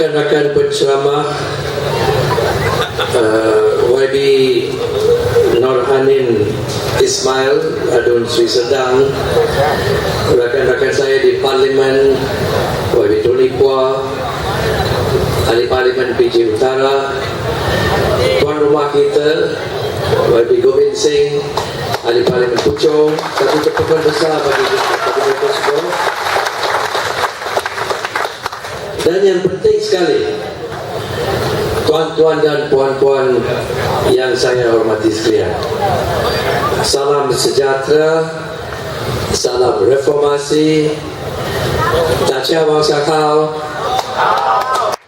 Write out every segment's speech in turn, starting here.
rakan-rakan penceramah, YB Norhanin Ismail Adun Sri Sedang, rakan-rakan saya di Parlimen, YB Tony Pua, Ahli Parlimen PJ Utara, tuan rumah kita YB Gobind Singh, Ahli Parlimen Puchong. Satu tepukan besar bagi mereka semua. Dan yang penting sekali, tuan-tuan dan puan-puan yang saya hormati sekalian, salam sejahtera, salam reformasi, Dacia Bangsa Kau,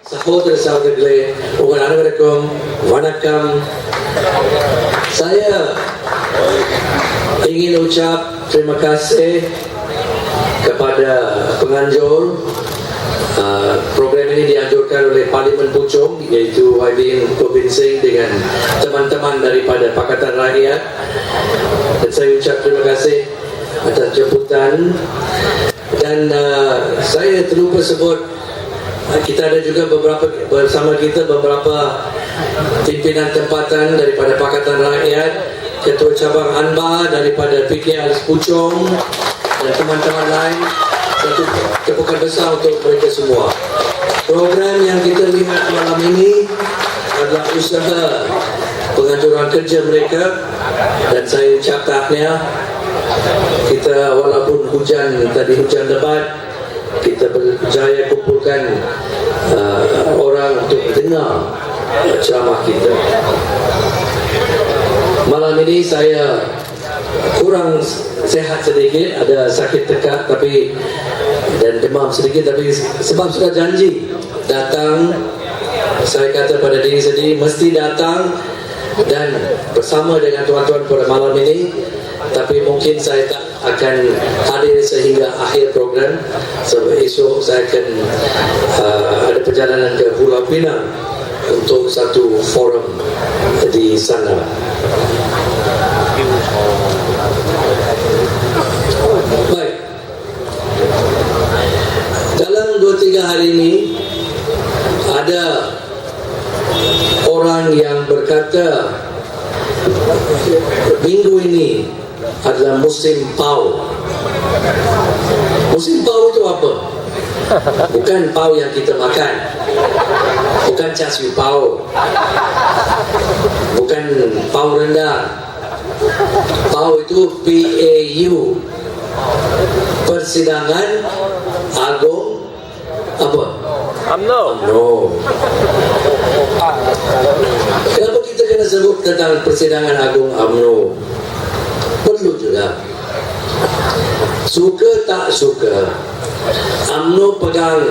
saudara-saudara, Assalamualaikum, Wanakkam. Saya ingin ucap terima kasih kepada penganjur. Program ini dianjurkan oleh Parlimen Puchong, iaitu YB Gobind Singh dengan teman-teman daripada Pakatan Rakyat, dan saya ucap terima kasih atas jemputan. Dan saya terlupa sebut, kita ada juga bersama kita beberapa pimpinan tempatan daripada Pakatan Rakyat, Ketua Cabang Anbar daripada PKR Puchong, dan teman-teman lain. Satu tepukan besar untuk mereka semua. Program yang kita lihat malam ini adalah usaha penganjuran kerja mereka, dan saya ucap tahniah. Kita walaupun hujan lebat, kita berjaya kumpulkan orang untuk dengar ceramah kita. Malam ini saya kurang sehat sedikit, ada sakit tekak dan demam sedikit, tapi sebab sudah janji datang, saya kata pada diri sendiri mesti datang dan bersama dengan tuan-tuan pada malam ini. Tapi mungkin saya tak akan hadir sehingga akhir program, sebab esok saya akan ada perjalanan ke Pulau Pinang untuk satu forum di sana. Baik, dalam 2-3 hari ini ada orang yang berkata minggu ini adalah musim pau. Musim pau itu apa? Bukan pau yang kita makan, bukan char siu pau, bukan pau rendang. Pau itu PAU, Persidangan Agung apa? UMNO. Kenapa kita kena sebut tentang Persidangan Agung UMNO? Perlu juga. Suka tak suka, UMNO pegang,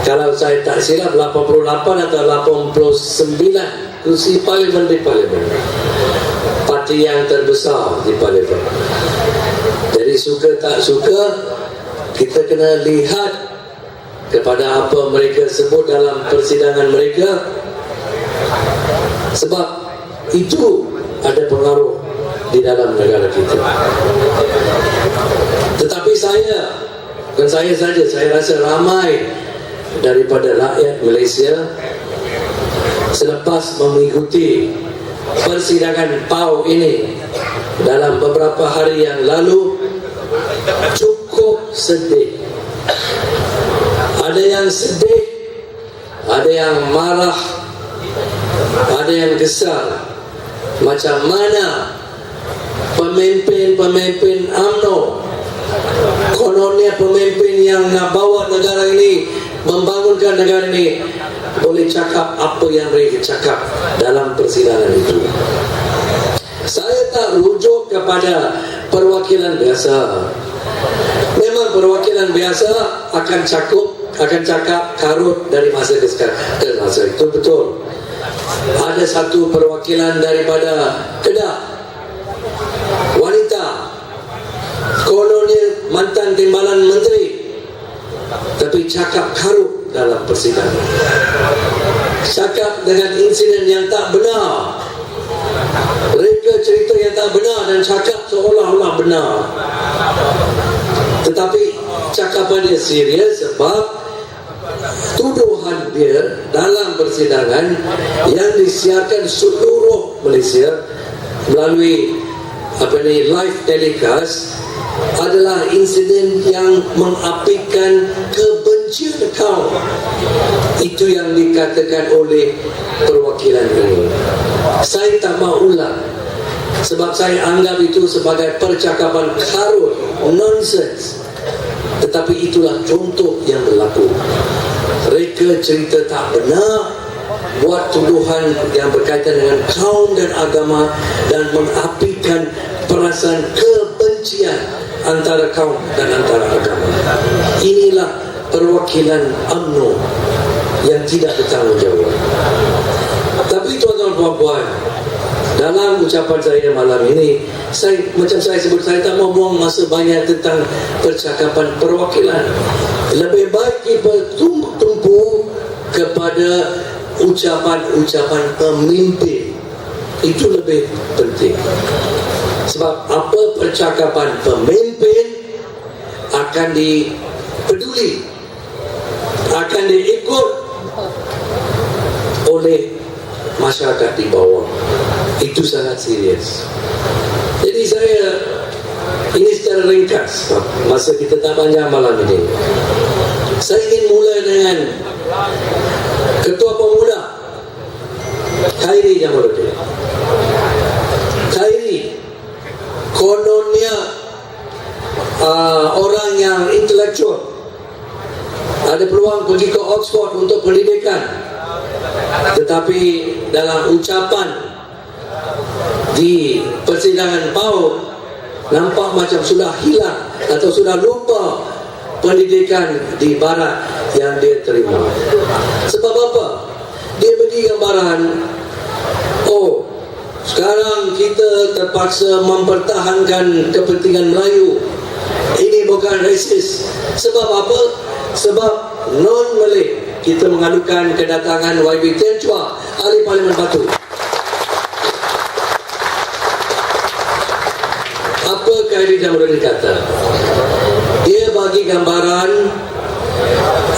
kalau saya tak silap, 88 atau 89 kursi parlimen di parlimen. Parti yang terbesar di parlimen. Jadi suka tak suka, kita kena lihat kepada apa mereka sebut dalam persidangan mereka, sebab itu ada pengaruh di dalam negara kita. Tetapi bukan saya saja, saya rasa ramai daripada rakyat Malaysia selepas mengikuti persidangan PAU ini dalam beberapa hari yang lalu cukup sedih. Ada yang sedih, ada yang marah, ada yang kesal. Macam mana pemimpin UMNO, kononnya pemimpin yang nak bawa negara ini, membangunkan negara ini, boleh cakap apa yang mereka cakap dalam persidangan itu. Saya tak rujuk kepada perwakilan biasa. Memang perwakilan biasa akan cakap karut dari masa ke masa, itu betul. Ada satu perwakilan daripada Kedah, wanita, kononnya mantan timbalan menteri, tapi cakap karut dalam persidangan, cakap dengan insiden yang tak benar, reka cerita yang tak benar, dan cakap seolah-olah benar. Tetapi cakapan dia serius sebab tuduh dia dalam persidangan yang disiarkan seluruh Malaysia melalui live telecast adalah insiden yang mengapikan kebencian kaum. Itu yang dikatakan oleh perwakilan ini. Saya tak mahu ulang sebab saya anggap itu sebagai percakapan karut, nonsense. Tetapi itulah contoh yang berlaku. Mereka cerita tak benar, buat tuduhan yang berkaitan dengan kaum dan agama dan mengapikan perasaan kebencian antara kaum dan antara agama. Inilah perwakilan UMNO yang tidak bertanggungjawab. Tapi tuan-tuan puan-puan, dalam ucapan saya malam ini, macam saya sebut, saya tak mau buang masa banyak tentang percakapan perwakilan. Lebih baik kita tumpu kepada ucapan-ucapan pemimpin. Itu lebih penting. Sebab apa percakapan pemimpin akan dipeduli, akan diikut oleh masyarakat di bawah. Itu sangat serius. Jadi ini secara ringkas, masa kita tak panjang malam ini, saya ingin mulai dengan Ketua Pemuda Khairi Jamaluddin. Khairi kononnya orang yang intelektual, ada peluang pergi ke Oxford untuk pendidikan, tetapi dalam ucapan di persidangan PAUD nampak macam sudah hilang atau sudah lupa pendidikan di barat yang dia terima. Sebab apa? Dia bagi gambaran, oh, sekarang kita terpaksa mempertahankan kepentingan Melayu. Ini bukan rasis. Sebab apa? Sebab non-Malay. Kita mengadukan kedatangan YB Tian Chua, ahli Parlimen Batu. Apa Khairi Jamaluddin kata? Dia bagi gambaran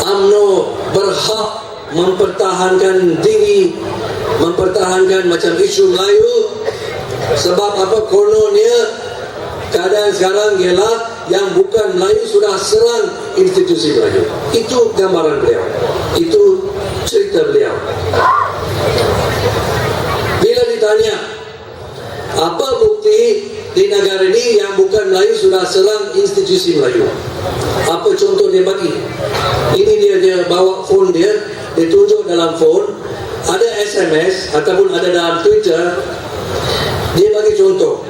UMNO berhak mempertahankan diri, mempertahankan macam isu Melayu. Sebab apa? Kononnya keadaan sekarang ialah yang bukan Melayu sudah serang institusi Melayu. Itu gambaran beliau, itu cerita beliau. Bila ditanya apa bukti di negara ini yang bukan Melayu sudah serang institusi Melayu, apa contoh dia bagi? Ini dia bawa phone dia tunjuk dalam phone, ada SMS ataupun ada dalam Twitter. Dia bagi contoh,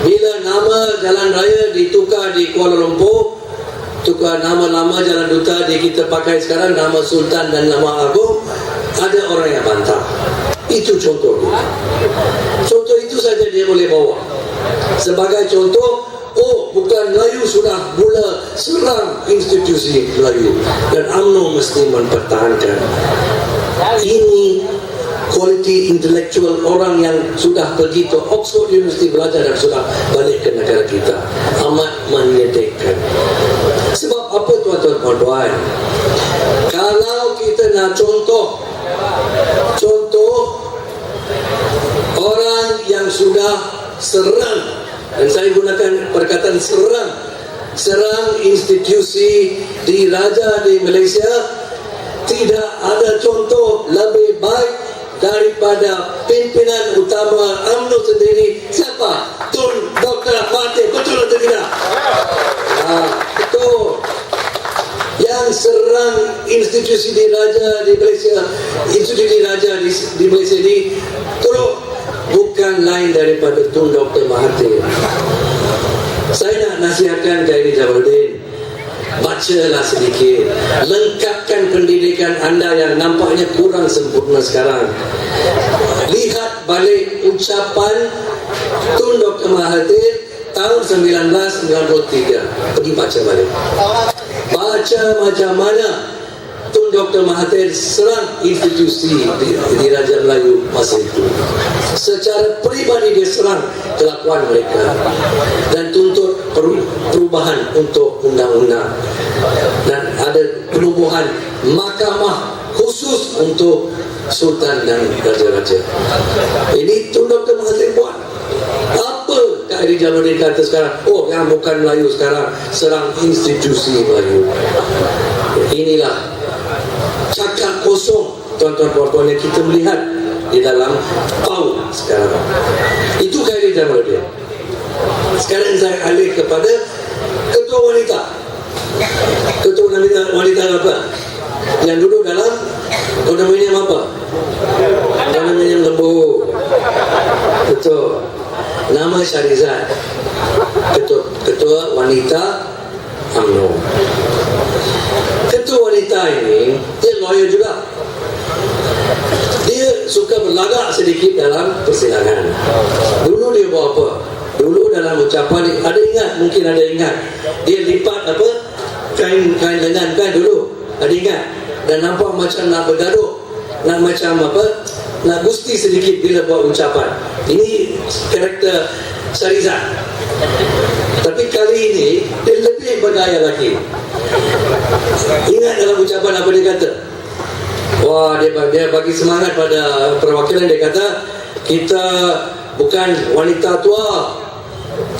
bila nama jalan raya ditukar di Kuala Lumpur, tukar nama lama jalan duta kita pakai sekarang nama Sultan dan nama Agung, ada orang yang bantah. Itu contoh dia. Contoh itu saja dia boleh bawa sebagai contoh. Oh, bukan Melayu sudah mula serang institusi Melayu dan UMNO mesti mempertahankan. Ini kualiti intelektual orang yang sudah pergi ke Oxford University belajar dan sudah balik ke negara kita. Amat menyedihkan. Sebab apa tuan-tuan puan-puan? Kalau kita nak contoh orang yang sudah serang, dan saya gunakan perkataan serang institusi diraja di Malaysia, tidak ada contoh lebih baik daripada pimpinan utama UMNO sendiri. Siapa? Tun Dr. Mahathir. Betul atau tidak? Betul. Yang serang institusi diraja di Malaysia, institusi diraja di Malaysia ini teruk, bukan lain daripada Tun Dr. Mahathir. Saya nak nasihatkan Khairi Jamaluddin, bacalah sedikit, lengkapkan pendidikan anda yang nampaknya kurang sempurna sekarang. Lihat balik ucapan Tun Dr. Mahathir tahun 1993. Pergi baca balik. Baca macam mana Tun Dr. Mahathir serang institusi di Raja Melayu masa itu. Secara peribadi dia serang kelakuan mereka dan tuntut perubahan untuk undang-undang, dan ada penubuhan mahkamah khusus untuk sultan dan raja-raja. Ini tu Dr. Mahathir buat. Apa Kak Edi Jamaluddin kata sekarang? Oh, yang bukan Melayu sekarang serang institusi Melayu. Inilah cakap kosong, tuan-tuan puan-puan, yang kita melihat di dalam PAU sekarang. Itu Kak Edi Jamaluddin. Sekarang saya alih kepada ketua wanita. Ketua wanita apa? Yang duduk dalam kondominium apa? Kondominium Lembu. Betul. Nama Syarizat. Ketua wanita UMNO. Ketua wanita ini dia lawyer juga. Dia suka berlagak sedikit dalam persidangan. Dulu dia buat apa? Dulu dalam ucapan, ada ingat, mungkin ada ingat, dia lipat apa? Kain lengan kan dulu. Ada ingat? Dan nampak macam nak bergaduh, nak macam apa? Nak gusti sedikit bila buat ucapan. Ini karakter Syarizat. Tapi kali ini dia lebih berdaya lagi. Ingat dalam ucapan apa dia kata? Wah, dia bagi semangat pada perwakilan. Dia kata, kita bukan wanita tua,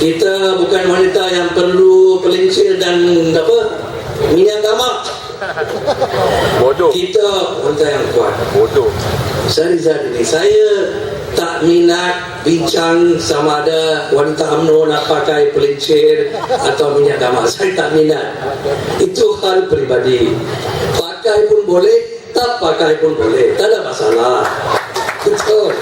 kita bukan wanita yang perlu pelincir dan apa, minyak gamak. Bodoh. Kita wanita yang kuat. Bodoh. Syarizat ini, saya tak minat bincang sama ada wanita UMNO nak pakai pelincir atau minyak gamak. Saya tak minat. Itu hal peribadi. Pakai pun boleh, tak pakai pun boleh, tak ada masalah. Betul.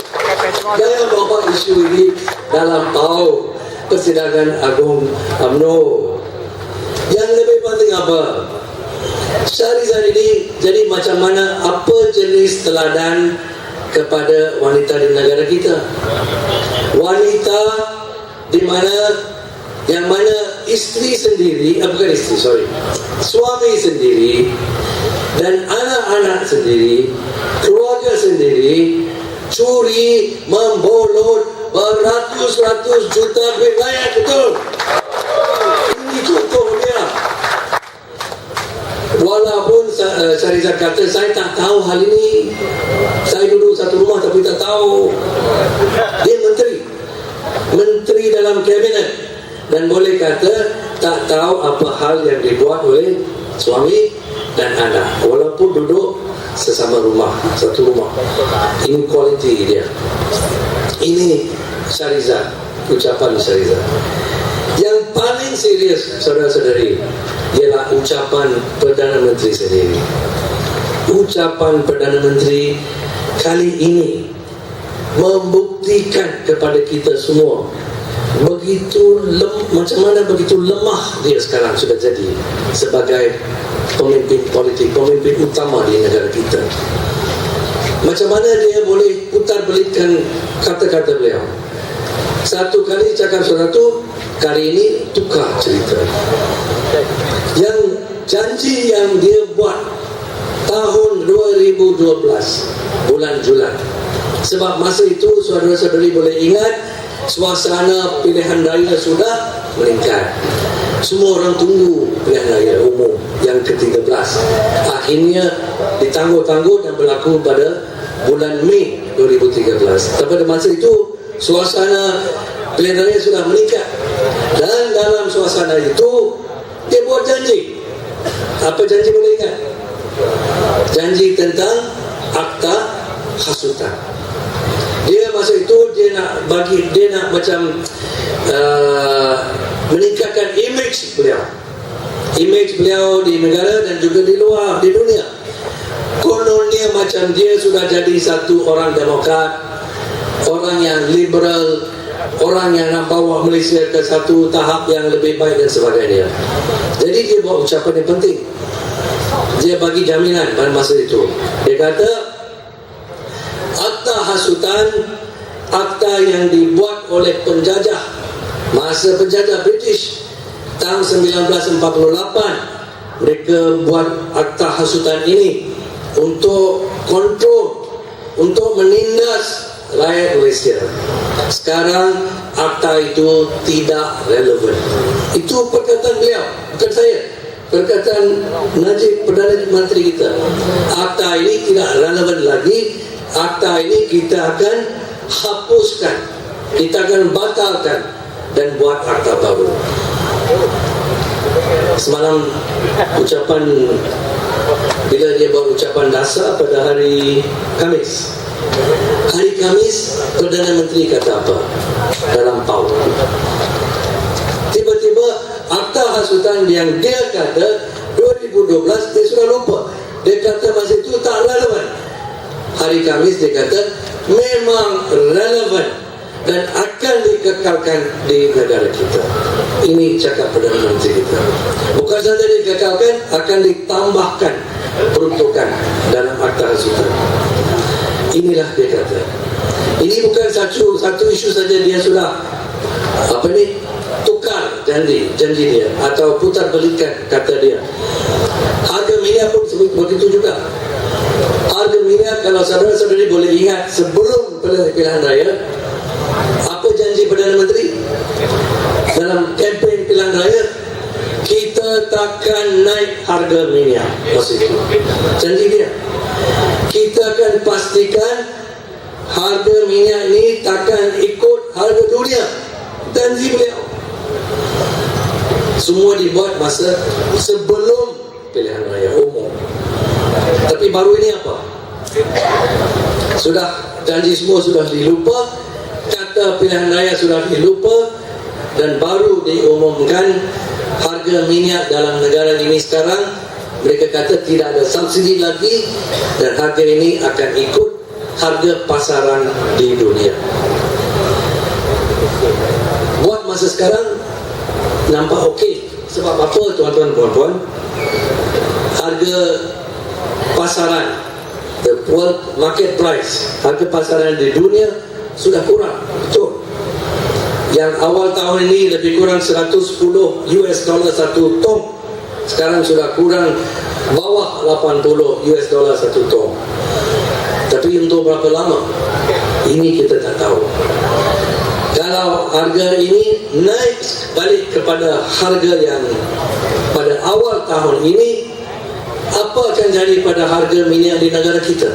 Jangan bawa isu ini dalam PAU, Persidangan Agung UMNO. Yang lebih penting apa? Syarizat ini jadi macam mana, apa jenis teladan kepada wanita di negara kita. Wanita di mana, yang mana isteri sendiri, bukan isteri, sorry, suami sendiri dan anak-anak sendiri, keluarga sendiri, curi, membolot beratus-ratus juta duit rakyat. Betul. Ini contoh dia. Walaupun Syarizat kata, saya tak tahu hal ini, saya duduk satu rumah tapi tak tahu. Dia menteri dalam kabinet, dan boleh kata tak tahu apa hal yang dibuat oleh suami dan anak, walaupun duduk sesama rumah, satu rumah. Ini kualiti dia. Ini Syarizat, ucapan Syarizat. Yang paling serius, saudara-saudari, ialah ucapan Perdana Menteri sendiri. Ucapan Perdana Menteri kali ini membuktikan kepada kita semua macam mana begitu lemah dia sekarang sudah jadi sebagai pemimpin politik, pemimpin utama di negara kita. Macam mana dia boleh putar belikkan kata-kata beliau. Satu kali cakap sesuatu, kali ini tukar cerita. Yang janji yang dia buat tahun 2012 bulan Julai. Sebab masa itu saudara-saudari boleh ingat, suasana pilihan raya sudah meningkat. Semua orang tunggu pilihan raya umum yang ke-13. Akhirnya ditangguh-tangguh dan berlaku pada bulan Mei 2013. Tapi pada masa itu suasana pilihan raya sudah meningkat. Dan dalam suasana itu dia buat janji. Apa janji boleh ingat? Janji tentang akta hasutan. Dia masa itu dia nak macam meningkatkan image beliau di negara dan juga di luar, di dunia. Kononnya macam dia sudah jadi satu orang demokrat, orang yang liberal, orang yang nak bawa Malaysia ke satu tahap yang lebih baik dan sebagainya. Jadi dia buat ucapan yang penting. Dia bagi jaminan pada masa itu. Dia kata, akta hasutan, akta yang dibuat oleh penjajah, masa penjajah British tahun 1948, mereka buat akta hasutan ini untuk kontrol, untuk menindas rakyat Malaysia. Sekarang akta itu tidak relevan. Itu perkataan beliau, bukan saya. perkataan Najib Perdana Menteri kita, akta ini tidak relevan lagi, akta ini kita akan hapuskan, kita akan batalkan dan buat akta baru. Semalam ucapan, bila dia buat ucapan dasar pada hari Khamis, Perdana Menteri kata apa dalam PAU? Tiba-tiba akta hasutan yang dia kata 2012 dia sudah lupa, dia kata masa itu tak relevan. Hari Khamis dia kata memang relevan dan akan dikekalkan di negara kita. Ini cakap Perdana Menteri kita. Bukan saja dikekalkan, akan ditambahkan peruntukan dalam akta hasutan. Inilah dia kata. Ini bukan satu isu saja dia sudah tukar janji dia atau putar balikan kata dia. Harga minyak pun begitu juga. Harga minyak, kalau saudara-saudari boleh ingat, sebelum pilihan raya, apa janji Perdana Menteri dalam kempen pilihan raya? Kita takkan naik harga minyak. Maksud itu janji dia. Kita akan pastikan harga minyak ini takkan ikut harga dunia. Janji beliau. Semua dibuat masa sebelum pilihan raya umum. Tapi baru ini apa? Sudah janji semua sudah dilupa, kata pilihan raya sudah dilupa, dan baru diumumkan harga minyak dalam negara ini sekarang. Mereka kata tidak ada subsidi lagi dan harga ini akan ikut harga pasaran di dunia. Buat masa sekarang nampak okey. Sebab apa tuan-tuan puan-puan? Harga pasaran, the world market price, harga pasaran di dunia sudah kurang. Betul. Yang awal tahun ini lebih kurang 110 US dollar satu tong, sekarang sudah kurang bawah 80 US dollar satu tong. Tapi untuk berapa lama? Ini kita tak tahu. Kalau harga ini naik balik kepada harga yang pada awal tahun ini, apa akan jadi pada harga minyak di negara kita?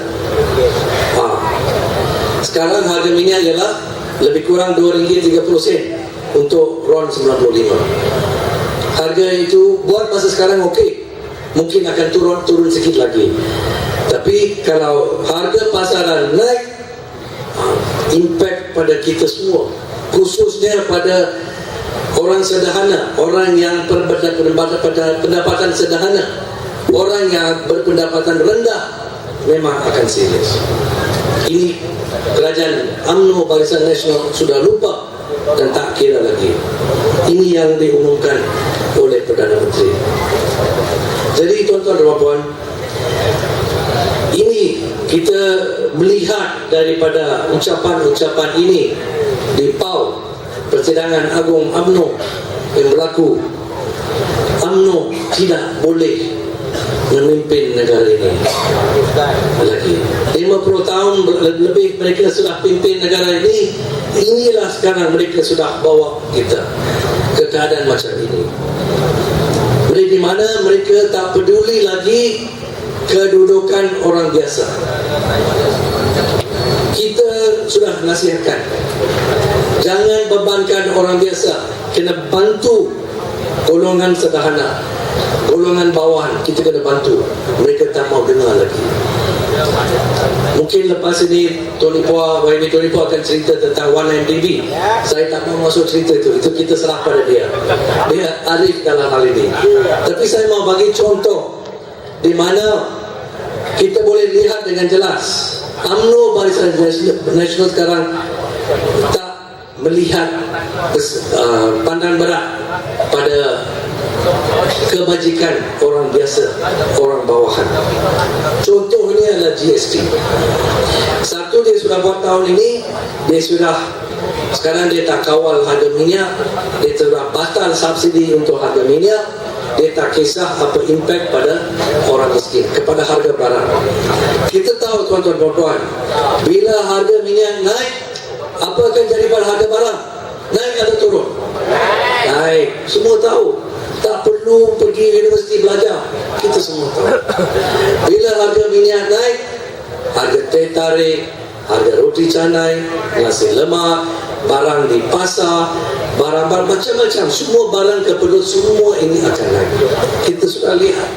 Sekarang harga minyak ialah lebih kurang RM2.30 untuk RON 95. Harga itu buat masa sekarang okey, mungkin akan turun sedikit lagi. Tapi kalau harga pasaran naik, impact pada kita semua, khususnya pada orang sederhana, orang yang pendapatan sederhana, orang yang berpendapatan rendah, memang akan serius. Ini kerajaan UMNO Barisan Nasional sudah lupa dan tak kira lagi. Ini yang diumumkan oleh Perdana Menteri. Jadi tuan-tuan dan puan-puan, ini kita melihat daripada ucapan-ucapan ini di PAU, Persidangan Agung UMNO yang berlaku. UMNO tidak boleh memimpin negara ini lagi. 50 tahun lebih mereka sudah pimpin negara ini. Inilah sekarang mereka sudah bawa kita ke keadaan macam ini. Di mana mereka tak peduli lagi kedudukan orang biasa. Kita sudah nasihatkan, jangan bebankan orang biasa, kena bantu golongan sederhana, golongan bawahan, kita kena bantu. Mereka tak mau dengar lagi. Mungkin lepas ini Tony Poa akan cerita tentang 1MDB. Saya tak mau masuk cerita itu kita serah pada dia arif dalam hal ini. Tapi saya mau bagi contoh di mana kita boleh lihat dengan jelas UMNO Barisan Nasional sekarang tak melihat pandang berat pada kebajikan orang biasa, orang bawahan. Contohnya adalah GST. Satu, dia sudah buat tahun ini, sekarang dia tak kawal harga minyak, dia sudah batal subsidi untuk harga minyak, dia tak kisah apa impact pada orang miskin, kepada harga barang. Kita tahu tuan-tuan dan puan, bila harga minyak naik, apa akan jadi pada harga barang? Naik atau turun? Naik. Semua tahu. Tak perlu perlu pergi universiti belajar. Kita semua tahu. Bila harga minyak naik, harga teh tarik, harga roti canai, nasi lemak, barang di pasar, barang-barang macam-macam, semua barang keperluan, semua ini akan naik. Kita sudah lihat.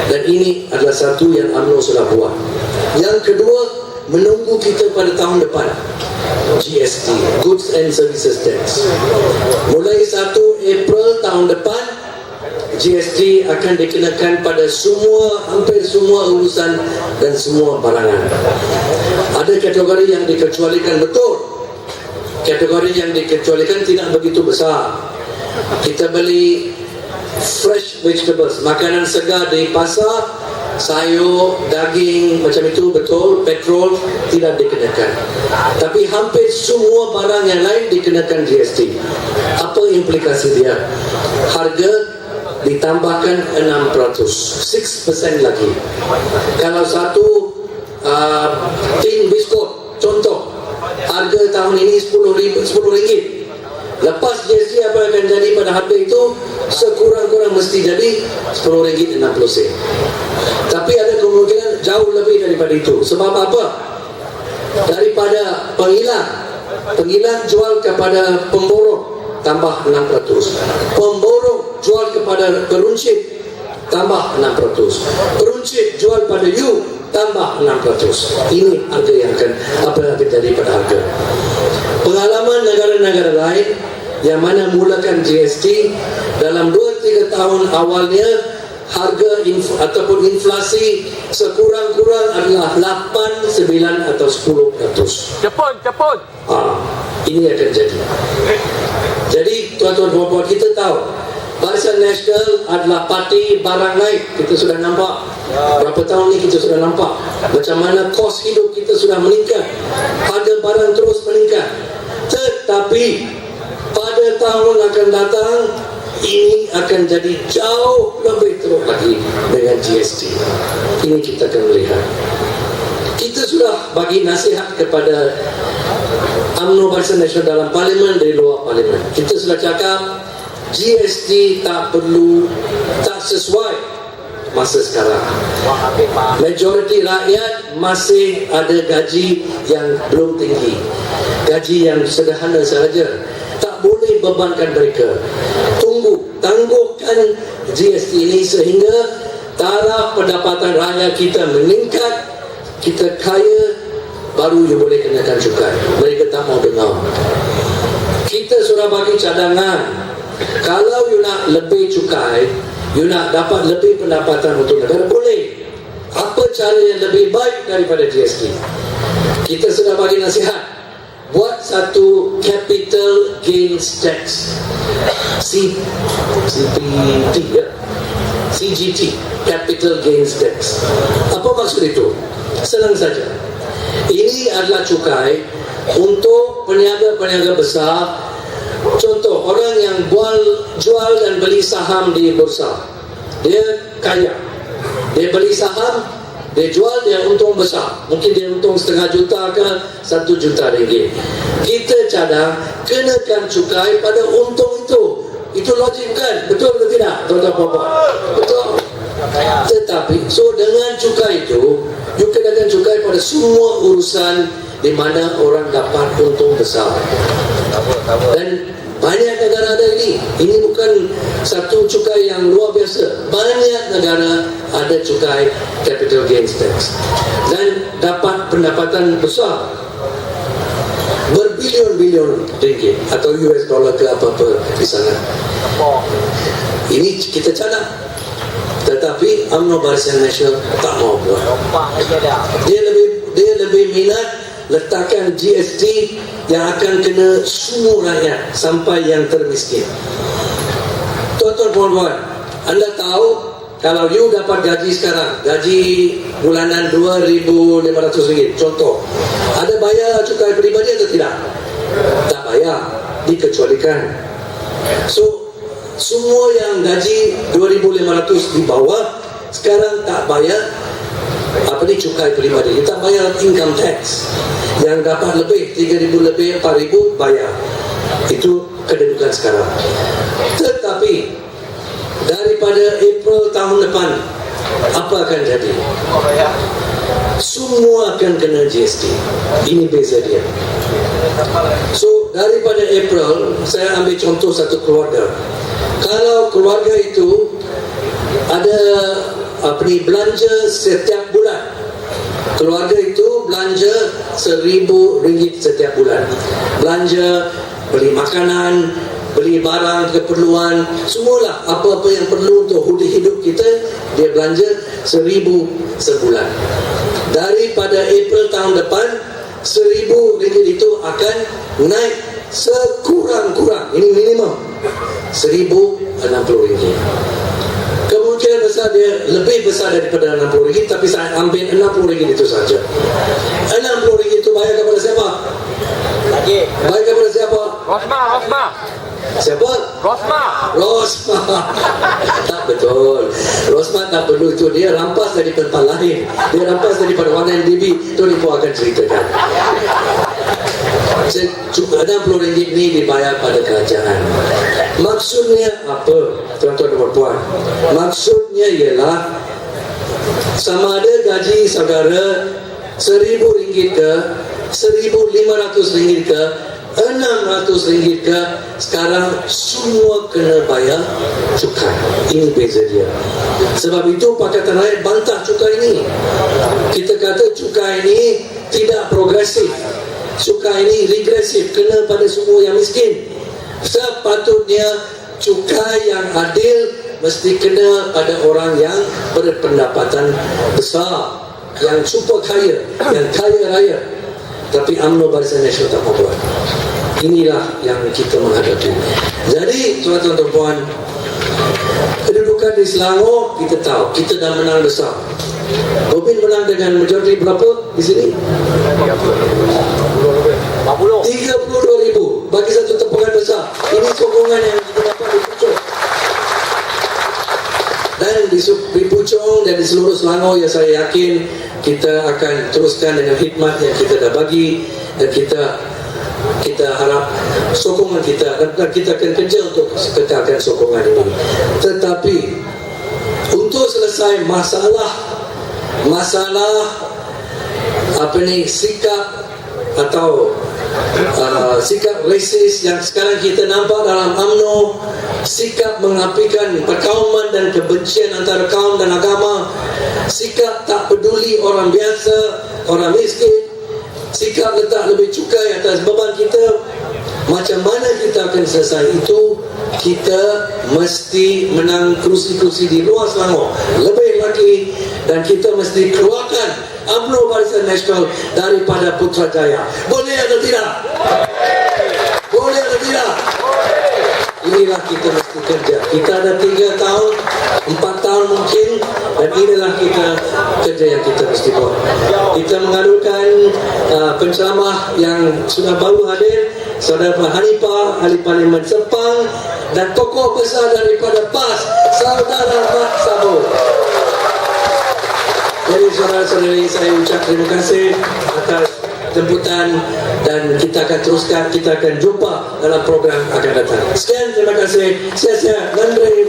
Dan ini adalah satu yang UMNO sudah buat. Yang kedua, menunggu kita pada tahun depan, GST, Goods and Services Tax. Mulai 1 April tahun depan, GST akan dikenakan pada hampir semua urusan dan semua barangan. Ada kategori yang dikecualikan, betul. Kategori yang dikecualikan tidak begitu besar. Kita beli fresh vegetables, makanan segar di pasar, sayur, daging, macam itu, betul. Petrol tidak dikenakan. Tapi hampir semua barang yang lain dikenakan GST. Apa implikasi dia? Harga ditambahkan 6%, 6% lagi. Kalau satu tin biskut, contoh, harga tahun ini RM10. Lepas GST apa akan jadi pada harga itu? Sekurang-kurang mesti jadi RM10.60. Tapi ada kemungkinan jauh lebih daripada itu. Sebab apa? Daripada penghilang jual kepada pemborong, tambah 6%. Pemborong jual kepada peruncit, tambah 6%. Peruncit jual pada you, tambah 6%. Ini harga yang apa yang terjadi pada harga. Pengalaman negara-negara lain yang mana mulakan GST, dalam 2-3 tahun awalnya harga ataupun inflasi sekurang-kurang adalah 8, 9 atau 10%. Jepun. Ini akan jadi. Jadi tuan-tuan dan puan-puan, kita tahu Barisan Nasional adalah parti barang naik. Kita sudah nampak berapa tahun ni, kita sudah nampak macam mana kos hidup kita sudah meningkat, harga barang terus meningkat. Tetapi pada tahun akan datang ini akan jadi jauh lebih teruk lagi dengan GST. Ini kita akan melihat. Kita sudah bagi nasihat kepada UMNO Barisan Nasional dalam parlimen, dari luar parlimen. Kita sudah cakap GST tak sesuai masa sekarang. Majoriti rakyat masih ada gaji yang belum tinggi, gaji yang sederhana sahaja. Tak boleh bebankan mereka. Tangguhkan GST ini sehingga taraf pendapatan rakyat kita meningkat, kita kaya, baru you boleh kenakan cukai. Mereka tak mau dengar. Kita sudah bagi cadangan. Kalau you nak lebih cukai, you nak dapat lebih pendapatan untuk negara, boleh. Apa cara yang lebih baik daripada GST? Kita sudah bagi nasihat. Buat satu capital gains tax, CGT, capital gains tax. Apa maksud itu? Senang saja. Ini adalah cukai untuk peniaga-peniaga besar. Contoh, orang yang jual dan beli saham di bursa, dia kaya. Dia beli saham, dia jual, dia untung besar. Mungkin dia untung setengah juta ke 1 juta ringgit. Kita cadang kenakan cukai pada untung itu. Itu logik kan? Betul atau tidak? Betul. Tetapi dengan cukai itu, you kenakan cukai pada semua urusan di mana orang dapat untung besar. Dan banyak negara ada ini. Ini bukan satu cukai yang luar biasa. Banyak negara ada cukai capital gains tax dan dapat pendapatan besar, berbilion-bilion ringgit atau US dollar ke apa-apa di sana. Ini kita cadang. Tetapi UMNO Barisan Nasional tak mau buat. Dia lebih minat letakkan GST yang akan kena semua rakyat sampai yang termiskin. Tuan-tuan puan-puan, anda tahu kalau you dapat gaji sekarang, gaji bulanan RM2,500, contoh, ada bayar cukai peribadi atau tidak? Tak bayar, dikecualikan. So semua yang gaji 2,500 di bawah sekarang tak bayar cukai peribadi. Kita bayar income tax. Yang dapat lebih 3,000 lebih 4,000 bayar. Itu kedudukan sekarang. Tetapi daripada April tahun depan, apa akan jadi? Semua akan kena GST. Ini beza dia. So daripada April, saya ambil contoh satu keluarga. Kalau keluarga itu ada belanja setiap bulan, keluarga itu belanja RM1,000 setiap bulan, belanja, beli makanan, beli barang keperluan, semualah apa-apa yang perlu untuk hidup kita, dia belanja RM1,000 sebulan. Daripada April tahun depan, RM1,000 itu akan naik sekurang-kurang, ini minimum RM1,060. Kemungkinan besar dia lebih besar daripada RM60, tapi saya ambil RM60 itu saja. RM60 itu bayar kepada siapa? Bayar kepada siapa? Rosma. Siapa? Rosma. Tak betul. Rosma tak perlu itu. Dia rampas dari tempat lain. Dia rampas daripada warna NDB. Itu Ibu akan ceritakan. RM60 ini dibayar pada kerajaan. Maksudnya apa, tuan-tuan dan puan? Maksudnya ialah sama ada gaji saudara RM1,000 ke RM1,500 ke RM600 ke, sekarang semua kena bayar cukai. Ini beza dia. Sebab itu Pakatan Rakyat bantah cukai ini. Kita kata cukai ini tidak progresif, cukai ini regresif, kena pada semua yang miskin. Sepatutnya cukai yang adil mesti kena pada orang yang berpendapatan besar, yang super kaya, yang kaya raya. Tapi UMNO Barisan Nasional tak mau buat. Inilah yang kita menghadapi. Jadi tuan-tuan dan puan, kedudukan di Selangor kita tahu, kita dah menang besar. Robin menang dengan majoriti berapa di sini? 32,000. Bagi satu tepukan besar. Ini sokongan yang kita dapat di Puchong. Dan di Puchong dan di seluruh Selangor, yang saya yakin kita akan teruskan dengan khidmat yang kita dah bagi, dan kita harap sokongan kita, dan kita akan kerja untuk kekalkan sokongan ini. Tetapi untuk selesai masalah sikap atau sikap rasis yang sekarang kita nampak dalam UMNO, sikap mengapikan perkauman dan kebencian antara kaum dan agama, sikap tak peduli orang biasa, orang miskin, sikap letak lebih cukai atas beban kita. Macam mana kita akan selesai itu? Kita mesti menang kerusi-kerusi di luar Selangor lebih lagi, dan kita mesti keluarkan UMNO Barisan Nasional daripada Putrajaya. Boleh atau tidak? Boleh atau tidak? Inilah kita mesti kerja. Kita ada 3 tahun, 4 tahun mungkin, dan inilah kita kerja yang kita mesti buat. Kita mengadukan penceramah yang sudah baru hadir, Saudara Hanifah, Ahli Parlimen Sepang, dan tokoh besar daripada PAS, Saudara Mat Sabo. Jadi saudara-saudari, saya ucap terima kasih atas jemputan, dan kita akan teruskan, kita akan jumpa dalam program akan datang. Sekian, terima kasih. Siap-siap. Nandri,